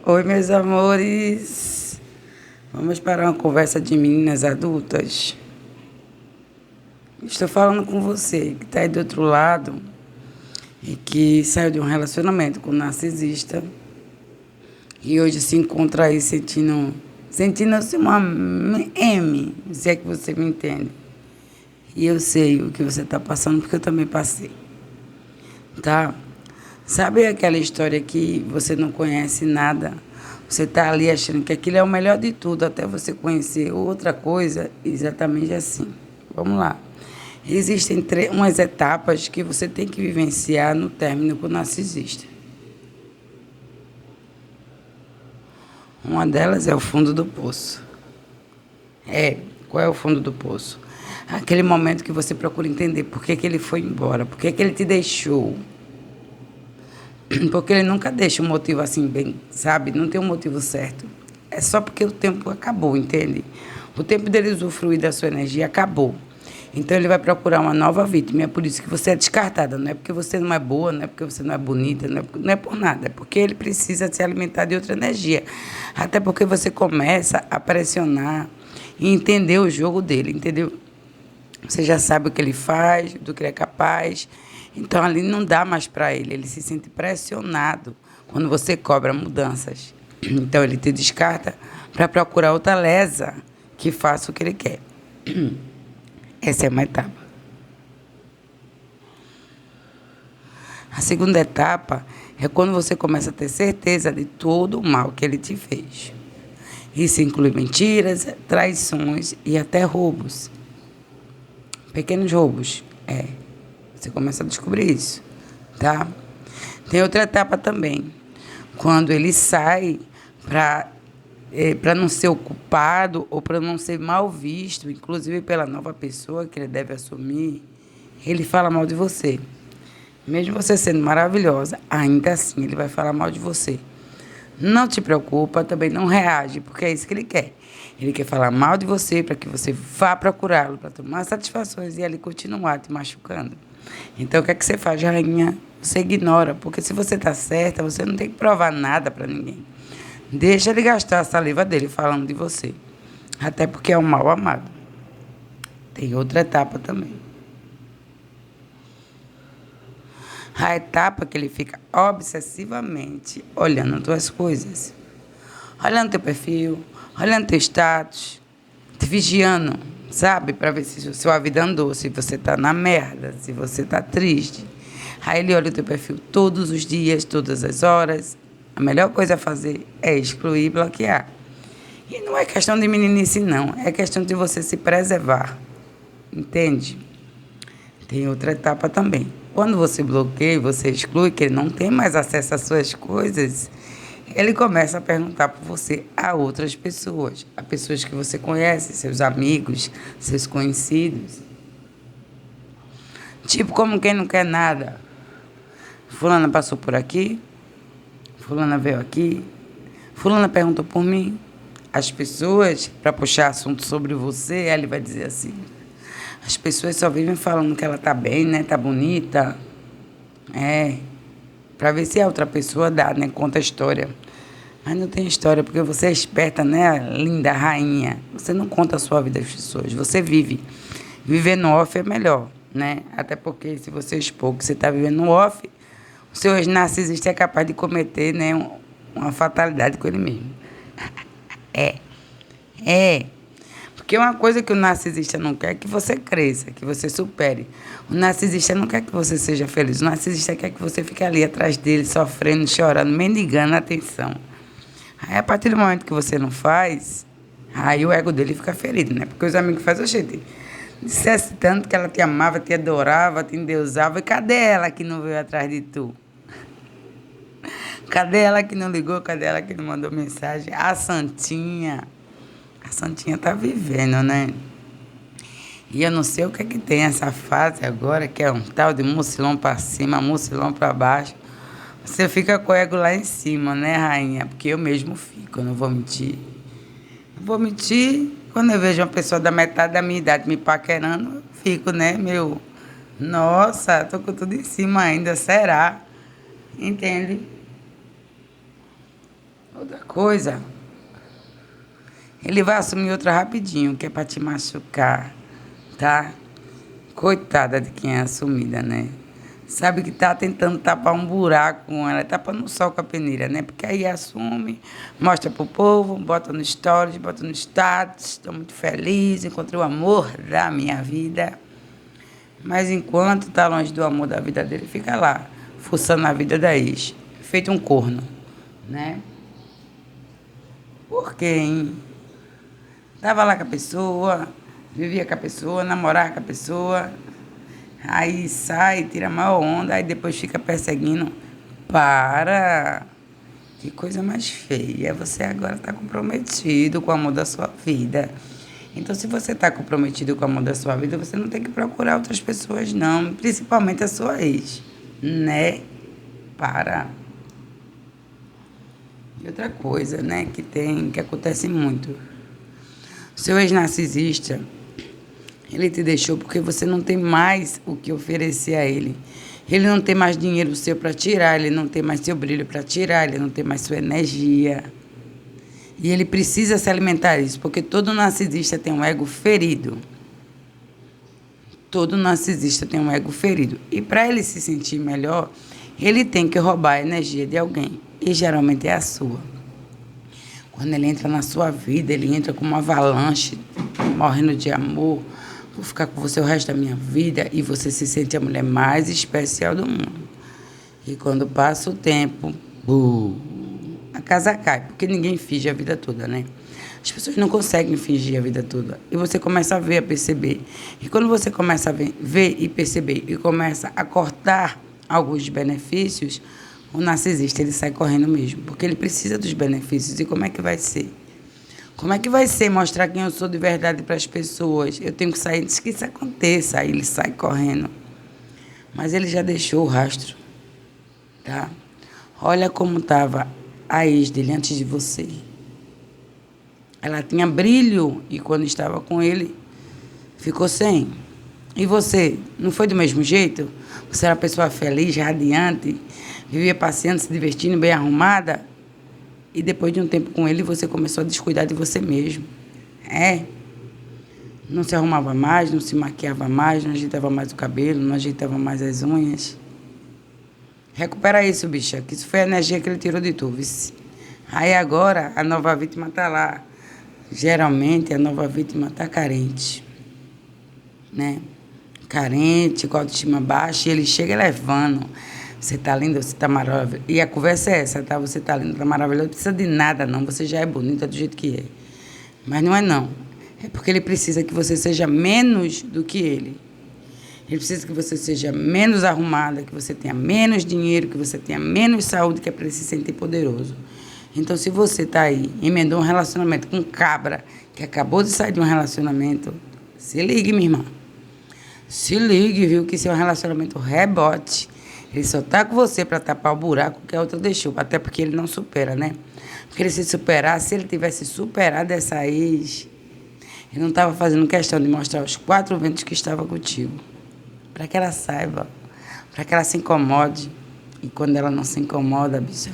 Oi, meus amores. Vamos para uma conversa de meninas adultas. Estou falando com você que está aí do outro lado e que saiu de um relacionamento com um narcisista e hoje se encontra aí sentindo-se uma M, se é que você me entende. E eu sei o que você está passando porque eu também passei, tá? Sabe aquela história que você não conhece nada? Você está ali achando que aquilo é o melhor de tudo, até você conhecer outra coisa, exatamente assim. Vamos lá. Existem umas etapas que você tem que vivenciar no término com o narcisista. Uma delas é o fundo do poço. Qual é o fundo do poço? Aquele momento que você procura entender por que ele foi embora, por que ele te deixou. Porque ele nunca deixa um motivo assim, bem, sabe? Não tem um motivo certo. É só porque o tempo acabou, entende? O tempo dele usufruir da sua energia acabou. Então ele vai procurar uma nova vítima. É por isso que você é descartada. Não é porque você não é boa, não é porque você não é bonita, não é por nada. É porque ele precisa se alimentar de outra energia. Até porque você começa a pressionar e entender o jogo dele, entendeu? Você já sabe o que ele faz, do que ele é capaz. Então, ali não dá mais para ele. Ele se sente pressionado quando você cobra mudanças. Então, ele te descarta para procurar outra lesa que faça o que ele quer. Essa é uma etapa. A segunda etapa é quando você começa a ter certeza de todo o mal que ele te fez. Isso inclui mentiras, traições e até roubos. Pequenos roubos. Você começa a descobrir isso, tá? Tem outra etapa também. Quando ele sai para não ser ocupado ou para não ser mal visto, inclusive pela nova pessoa que ele deve assumir, ele fala mal de você. Mesmo você sendo maravilhosa, ainda assim ele vai falar mal de você. Não te preocupa, também não reage, porque é isso que ele quer. Ele quer falar mal de você para que você vá procurá-lo, para tomar satisfações e ele continuar te machucando. Então, o que é que você faz, rainha? Você ignora, porque se você está certa, você não tem que provar nada para ninguém. Deixa ele gastar a saliva dele falando de você. Até porque é um mal amado. Tem outra etapa também. A etapa que ele fica obsessivamente olhando as tuas coisas. Olhando teu perfil, olhando teu status, te vigiando, sabe? Para ver se a sua vida andou, se você tá na merda, se você tá triste. Aí ele olha o teu perfil todos os dias, todas as horas. A melhor coisa a fazer é excluir e bloquear. E não é questão de meninice, não. É questão de você se preservar. Entende? Tem outra etapa também. Quando você bloqueia, você exclui, que ele não tem mais acesso às suas coisas, ele começa a perguntar por você a outras pessoas. A pessoas que você conhece, seus amigos, seus conhecidos. Tipo, como quem não quer nada. Fulana passou por aqui. Fulana veio aqui. Fulana perguntou por mim. As pessoas, para puxar assunto sobre você, ele vai dizer assim: as pessoas só vivem falando que ela tá bem, né? Tá bonita. Para ver se a outra pessoa dá, né? Conta a história. Mas não tem história, porque você é esperta, né? Linda rainha. Você não conta a sua vida às pessoas. Você vive. Viver no off é melhor, né? Até porque se você expor que você está vivendo no off, o seu narcisista é capaz de cometer, né? Uma fatalidade com ele mesmo. É. Porque uma coisa que o narcisista não quer é que você cresça, que você supere. O narcisista não quer que você seja feliz. O narcisista quer que você fique ali atrás dele, sofrendo, chorando, mendigando a atenção. Aí, a partir do momento que você não faz, aí o ego dele fica ferido, né? Porque os amigos fazem, gente, dissesse tanto que ela te amava, te adorava, te endeusava. E cadê ela que não veio atrás de tu? Cadê ela que não ligou? Cadê ela que não mandou mensagem? A Santinha. A Santinha tá vivendo, né? E eu não sei o que é que tem essa fase agora, que é um tal de mucilão pra cima, mucilão pra baixo. Você fica com o ego lá em cima, né, rainha? Porque eu mesmo fico, eu não vou mentir. Não vou mentir, quando eu vejo uma pessoa da metade da minha idade me paquerando, eu fico, né, nossa, tô com tudo em cima ainda, será? Entende? Outra coisa, ele vai assumir outra rapidinho, que é pra te machucar, tá? Coitada de quem é assumida, né? Sabe que tá tentando tapar um buraco com ela, tapando o sol com a peneira, né? Porque aí assume, mostra pro povo, bota no stories, bota no status, estou muito feliz, encontrei o amor da minha vida. Mas enquanto tá longe do amor da vida dele, fica lá, fuçando a vida da ex, feito um corno, né? Por quê, hein? Tava lá com a pessoa, vivia com a pessoa, namorava com a pessoa, aí sai, tira a maior onda, aí depois fica perseguindo. Para! Que coisa mais feia. Você agora está comprometido com o amor da sua vida. Então, se você está comprometido com o amor da sua vida, você não tem que procurar outras pessoas, não. Principalmente a sua ex, né? Para! E outra coisa, né, que acontece muito. Seu ex-narcisista, ele te deixou porque você não tem mais o que oferecer a ele. Ele não tem mais dinheiro seu para tirar, ele não tem mais seu brilho para tirar, ele não tem mais sua energia. E ele precisa se alimentar disso, porque todo narcisista tem um ego ferido. Todo narcisista tem um ego ferido. E para ele se sentir melhor, ele tem que roubar a energia de alguém. E geralmente é a sua. Quando ele entra na sua vida, ele entra como uma avalanche, morrendo de amor. Vou ficar com você o resto da minha vida. E você se sente a mulher mais especial do mundo. E quando passa o tempo, a casa cai. Porque ninguém finge a vida toda, né? As pessoas não conseguem fingir a vida toda. E você começa a ver, a perceber. E quando você começa a ver e perceber e começa a cortar alguns benefícios, o narcisista, ele sai correndo mesmo, porque ele precisa dos benefícios. E como é que vai ser? Como é que vai ser mostrar quem eu sou de verdade para as pessoas? Eu tenho que sair antes que isso aconteça. Aí ele sai correndo. Mas ele já deixou o rastro, tá? Olha como estava a ex dele antes de você. Ela tinha brilho e quando estava com ele, ficou sem. E você, não foi do mesmo jeito? Você era uma pessoa feliz, radiante, vivia passeando, se divertindo, bem arrumada. E depois de um tempo com ele, você começou a descuidar de você mesmo. Não se arrumava mais, não se maquiava mais, não ajeitava mais o cabelo, não ajeitava mais as unhas. Recupera isso, bicha, que isso foi a energia que ele tirou de tu, vice. Aí agora, a nova vítima tá lá. Geralmente, a nova vítima tá carente, né? Carente, com a autoestima baixa, e ele chega levando. Você tá linda, você tá maravilhosa. E a conversa é essa, tá? Você tá linda, tá maravilhosa. Não precisa de nada, não. Você já é bonita do jeito que é. Mas não é não. É porque ele precisa que você seja menos do que ele. Ele precisa que você seja menos arrumada, que você tenha menos dinheiro, que você tenha menos saúde, que é para ele se sentir poderoso. Então, se você tá aí, emendou um relacionamento com um cabra, que acabou de sair de um relacionamento, se ligue, minha irmã. Se ligue, viu, que isso é um relacionamento rebote. Ele só tá com você para tapar o buraco que a outra deixou. Até porque ele não supera, né? Porque ele se superar, se ele tivesse superado essa ex, ele não estava fazendo questão de mostrar os 4 ventos que estava contigo. Para que ela saiba. Para que ela se incomode. E quando ela não se incomoda, bicha,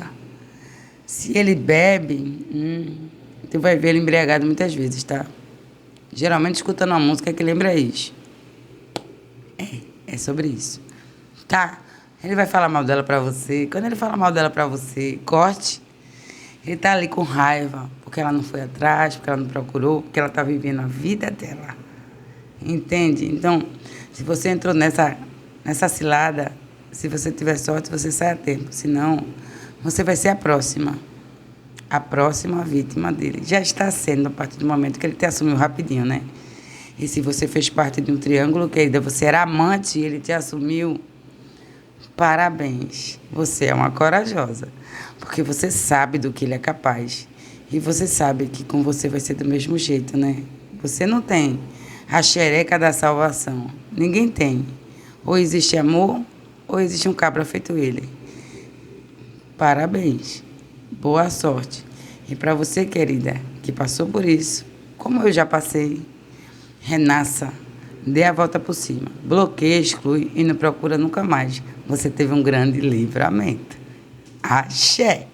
se ele bebe, tu vai ver ele embriagado muitas vezes, tá? Geralmente escutando uma música que lembra ex. É sobre isso. Tá? Ele vai falar mal dela pra você. Quando ele fala mal dela pra você, corte. Ele tá ali com raiva, porque ela não foi atrás, porque ela não procurou, porque ela tá vivendo a vida dela. Entende? Então, se você entrou nessa cilada, se você tiver sorte, você sai a tempo. Senão, você vai ser a próxima. A próxima vítima dele. Já está sendo a partir do momento que ele te assumiu rapidinho, né? E se você fez parte de um triângulo, querida, você era amante e ele te assumiu, parabéns. Você é uma corajosa. Porque você sabe do que ele é capaz. E você sabe que com você vai ser do mesmo jeito, né? Você não tem a xereca da salvação. Ninguém tem. Ou existe amor, ou existe um cabra feito ele. Parabéns. Boa sorte. E para você, querida, que passou por isso, como eu já passei, renasça, dê a volta por cima, bloqueia, exclui e não procura nunca mais. Você teve um grande livramento. Axé!